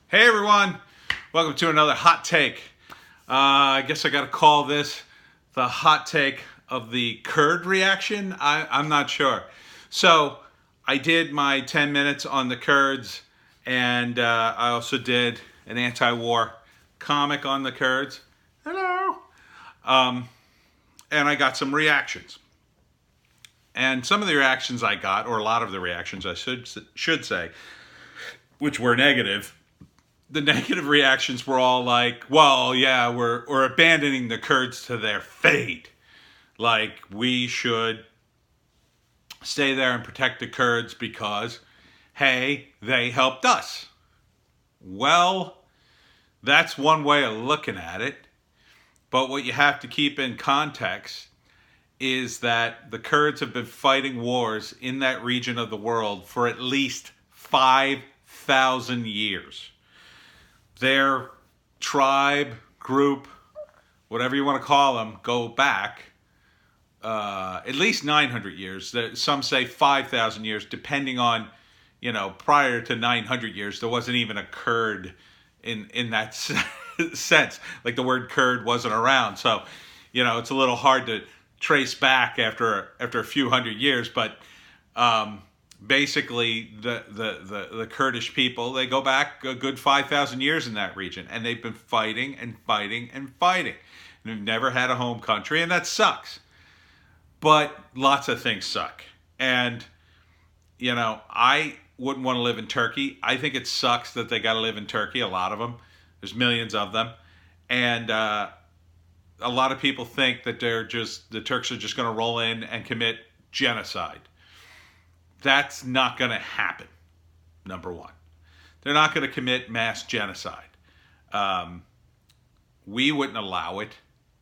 Hey everyone, welcome to another hot take. I guess I got to call this the hot take of the Kurd reaction. I'm not sure. So I did my 10 minutes on the Kurds, and I also did an anti-war comic on the Kurds. Hello. And I got some reactions. And some of the reactions I got, or a lot of the reactions I should say, which were negative, the negative reactions were all like, well, yeah, we're abandoning the Kurds to their fate. Like, we should stay there and protect the Kurds because, hey, they helped us. Well, that's one way of looking at it. But what you have to keep in context is that the Kurds have been fighting wars in that region of the world for at least 5,000 years. Their tribe, group, whatever you want to call them, go back at least 900 years. Some say 5,000 years, depending on, prior to 900 years, there wasn't even a Kurd in that sense. Like the word Kurd wasn't around. So, it's a little hard to trace back after a few hundred years. But basically, the Kurdish people, they go back a good 5,000 years in that region, and they've been fighting and fighting and fighting. And they've never had a home country, and that sucks. But lots of things suck. And, I wouldn't want to live in Turkey. I think it sucks that they got to live in Turkey, a lot of them. There's millions of them. And a lot of people think that the Turks are just going to roll in and commit genocide. That's not going to happen, number one. They're not going to commit mass genocide. We wouldn't allow it,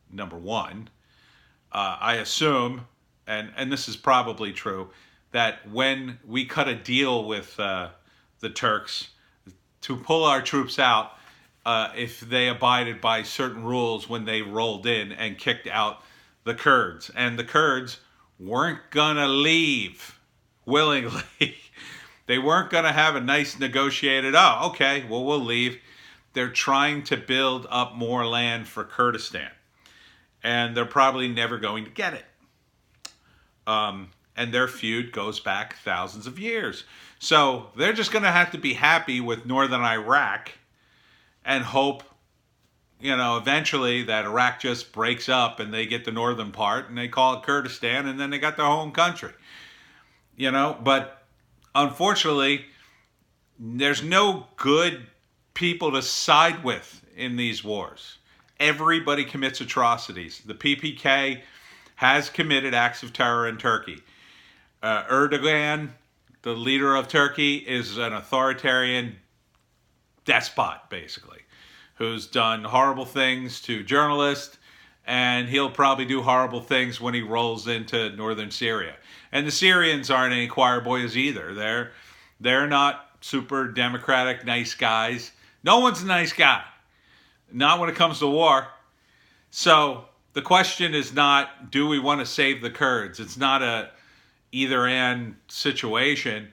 number one. I assume, and this is probably true, that when we cut a deal with the Turks to pull our troops out, if they abided by certain rules when they rolled in and kicked out the Kurds. And the Kurds weren't going to leave willingly. They weren't going to have a nice negotiated, oh, okay, well, we'll leave. They're trying to build up more land for Kurdistan. And they're probably never going to get it. And their feud goes back thousands of years. So they're just going to have to be happy with northern Iraq and hope, eventually that Iraq just breaks up and they get the northern part and they call it Kurdistan and then they got their home country. But unfortunately, there's no good people to side with in these wars. Everybody commits atrocities. The PPK has committed acts of terror in Turkey. Erdogan, the leader of Turkey, is an authoritarian despot, basically, who's done horrible things to journalists, and he'll probably do horrible things when he rolls into northern Syria. And the Syrians aren't any choir boys either. They're not super democratic, nice guys. No one's a nice guy. Not when it comes to war. So the question is not, do we want to save the Kurds? It's not a either and situation.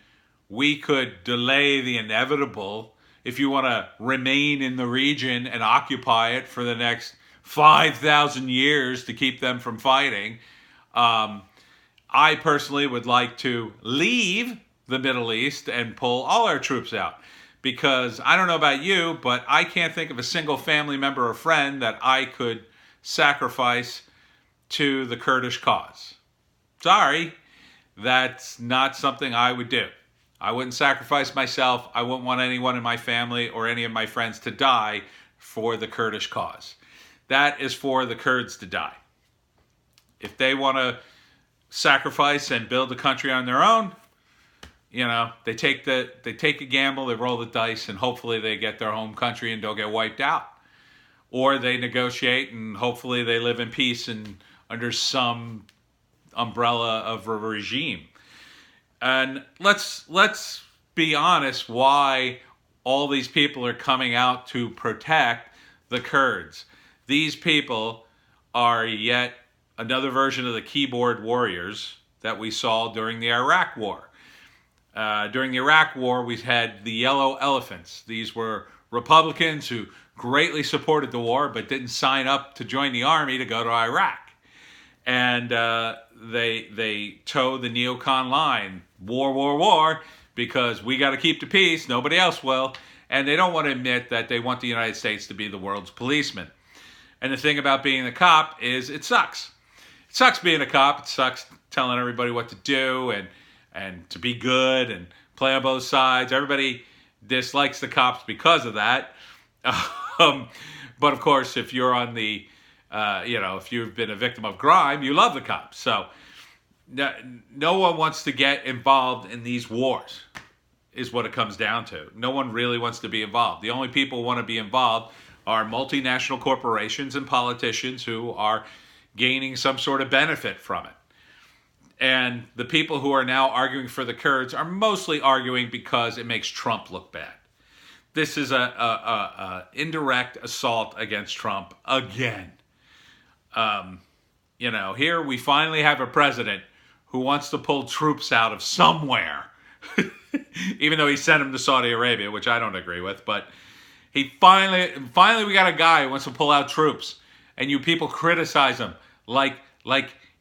We could delay the inevitable. If you want to remain in the region and occupy it for the next 5,000 years to keep them from fighting, I personally would like to leave the Middle East and pull all our troops out. Because I don't know about you, but I can't think of a single family member or friend that I could sacrifice to the Kurdish cause. Sorry, that's not something I would do. I wouldn't sacrifice myself. I wouldn't want anyone in my family or any of my friends to die for the Kurdish cause. That is for the Kurds to die. If they want to sacrifice and build a country on their own, they take a gamble, they roll the dice, and hopefully they get their home country and don't get wiped out. Or they negotiate and hopefully they live in peace and under some umbrella of a regime. And let's be honest, why all these people are coming out to protect the Kurds. These people are yet another version of the keyboard warriors that we saw during the Iraq War. During the Iraq War, we had the Yellow Elephants. These were Republicans who greatly supported the war but didn't sign up to join the army to go to Iraq. And they toe the neocon line, war, war, war, because we got to keep the peace, nobody else will. And they don't want to admit that they want the United States to be the world's policeman. And the thing about being a cop is it sucks. It sucks being a cop. It sucks telling everybody what to do and to be good and play on both sides. Everybody dislikes the cops because of that. But of course, if you're on the, if you've been a victim of crime, you love the cops. So no one wants to get involved in these wars, is what it comes down to. No one really wants to be involved. The only people who want to be involved are multinational corporations and politicians who are gaining some sort of benefit from it. And the people who are now arguing for the Kurds are mostly arguing because it makes Trump look bad. This is a indirect assault against Trump again. Here we finally have a president who wants to pull troops out of somewhere, even though he sent them to Saudi Arabia, which I don't agree with. But he finally we got a guy who wants to pull out troops, and you people criticize him like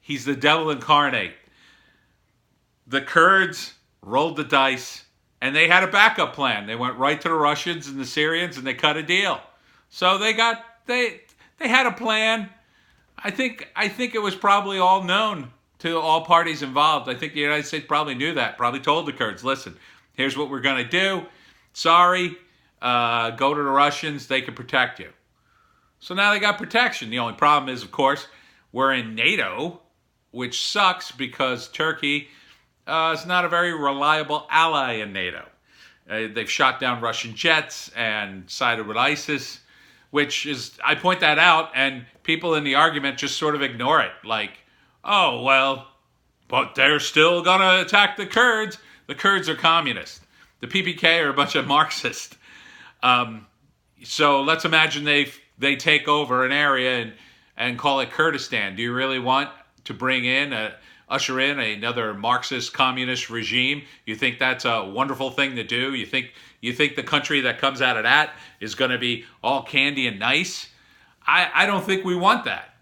he's the devil incarnate. The Kurds rolled the dice, and they had a backup plan. They went right to the Russians and the Syrians, and they cut a deal. So they had a plan. I think it was probably all known to all parties involved. I think the United States probably knew that. Probably told the Kurds, listen, here's what we're going to do. Sorry, go to the Russians. They can protect you. So now they got protection. The only problem is, of course, we're in NATO, which sucks because Turkey is not a very reliable ally in NATO. They've shot down Russian jets and sided with ISIS, which is, I point that out, and people in the argument just sort of ignore it. Like, oh, well, but they're still going to attack the Kurds. The Kurds are communists. The PPK are a bunch of Marxists. So let's imagine they take over an area and call it Kurdistan. Do you really want to usher in another Marxist communist regime? You think that's a wonderful thing to do? You think the country that comes out of that is going to be all candy and nice? I don't think we want that.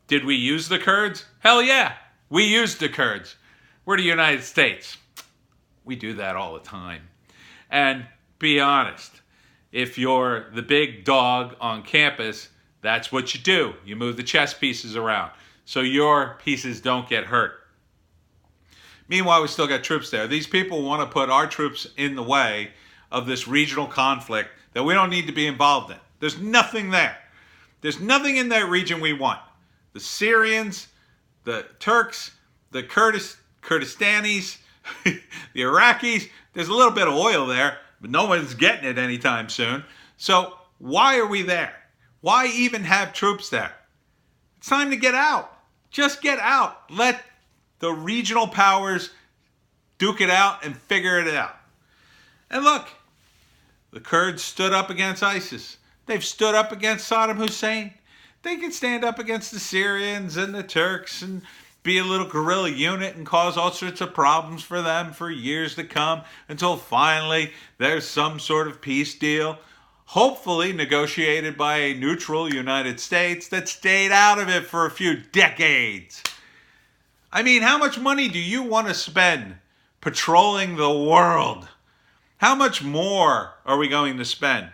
Did we use the Kurds? Hell yeah, we used the Kurds. We're the United States. We do that all the time. And be honest, if you're the big dog on campus, that's what you do. You move the chess pieces around so your pieces don't get hurt. Meanwhile, we still got troops there. These people want to put our troops in the way of this regional conflict that we don't need to be involved in. There's nothing there. There's nothing in that region we want. The Syrians, the Turks, the Kurdistanis, the Iraqis, there's a little bit of oil there, but no one's getting it anytime soon. So why are we there? Why even have troops there? It's time to get out. Just get out. Let the regional powers duke it out and figure it out. And look, the Kurds stood up against ISIS. They've stood up against Saddam Hussein. They can stand up against the Syrians and the Turks and be a little guerrilla unit and cause all sorts of problems for them for years to come until finally there's some sort of peace deal, hopefully negotiated by a neutral United States that stayed out of it for a few decades. I mean, how much money do you want to spend patrolling the world? How much more are we going to spend?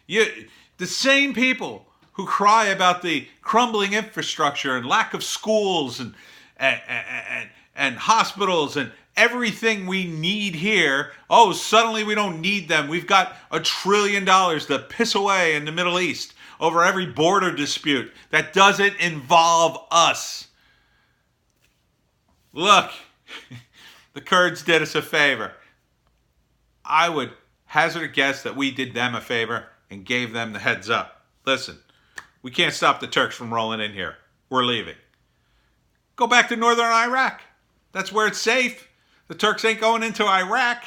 The same people who cry about the crumbling infrastructure and lack of schools and hospitals and everything we need here, oh, suddenly we don't need them. We've got $1 trillion to piss away in the Middle East over every border dispute that doesn't involve us. Look, the Kurds did us a favor. I would hazard a guess that we did them a favor and gave them the heads up. Listen, we can't stop the Turks from rolling in here. We're leaving. Go back to northern Iraq. That's where it's safe. The Turks ain't going into Iraq.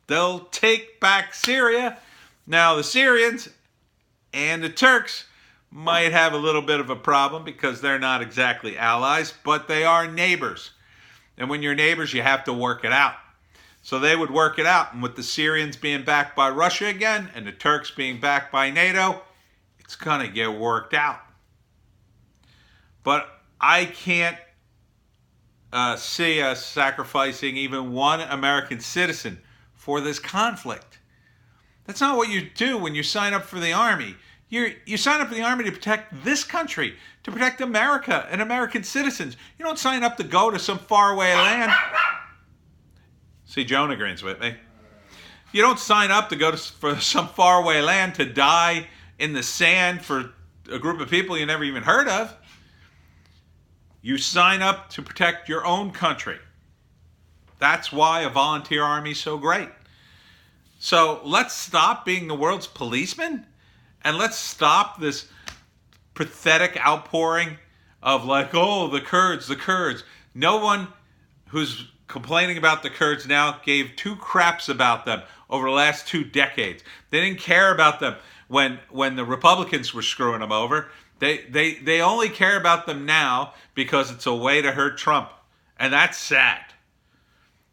They'll take back Syria. Now, the Syrians and the Turks might have a little bit of a problem because they're not exactly allies, but they are neighbors. And when you're neighbors, you have to work it out. So they would work it out. And with the Syrians being backed by Russia again and the Turks being backed by NATO, it's going to get worked out. But I can't see us sacrificing even one American citizen for this conflict. That's not what you do when you sign up for the Army. You sign up for the Army to protect this country, to protect America and American citizens. You don't sign up to go to some faraway land. See, Joan agrees with me. You don't sign up to go for some faraway land to die in the sand for a group of people you never even heard of. You sign up to protect your own country. That's why a volunteer army is so great. So let's stop being the world's policeman, and let's stop this pathetic outpouring of like, oh, the Kurds, the Kurds. No one who's complaining about the Kurds now gave two craps about them over the last 2 decades. They didn't care about them when the Republicans were screwing them over. They only care about them now because it's a way to hurt Trump. And that's sad.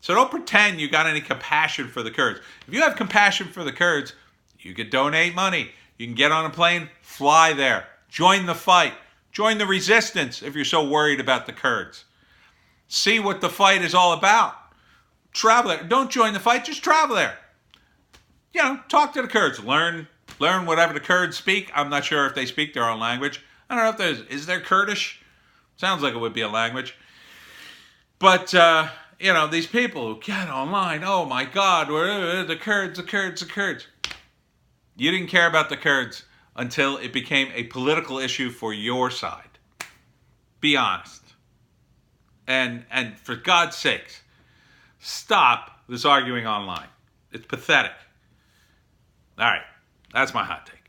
So don't pretend you got any compassion for the Kurds. If you have compassion for the Kurds, you could donate money. You can get on a plane, fly there. Join the fight. Join the resistance if you're so worried about the Kurds. See what the fight is all about. Travel there. Don't join the fight, just travel there. You know, talk to the Kurds. Learn whatever the Kurds speak. I'm not sure if they speak their own language. I don't know if is there Kurdish? Sounds like it would be a language. But, you know, these people who get online, oh my God, the Kurds, the Kurds, the Kurds. You didn't care about the Kurds until it became a political issue for your side. Be honest. And for God's sakes, stop this arguing online. It's pathetic. All right, that's my hot take.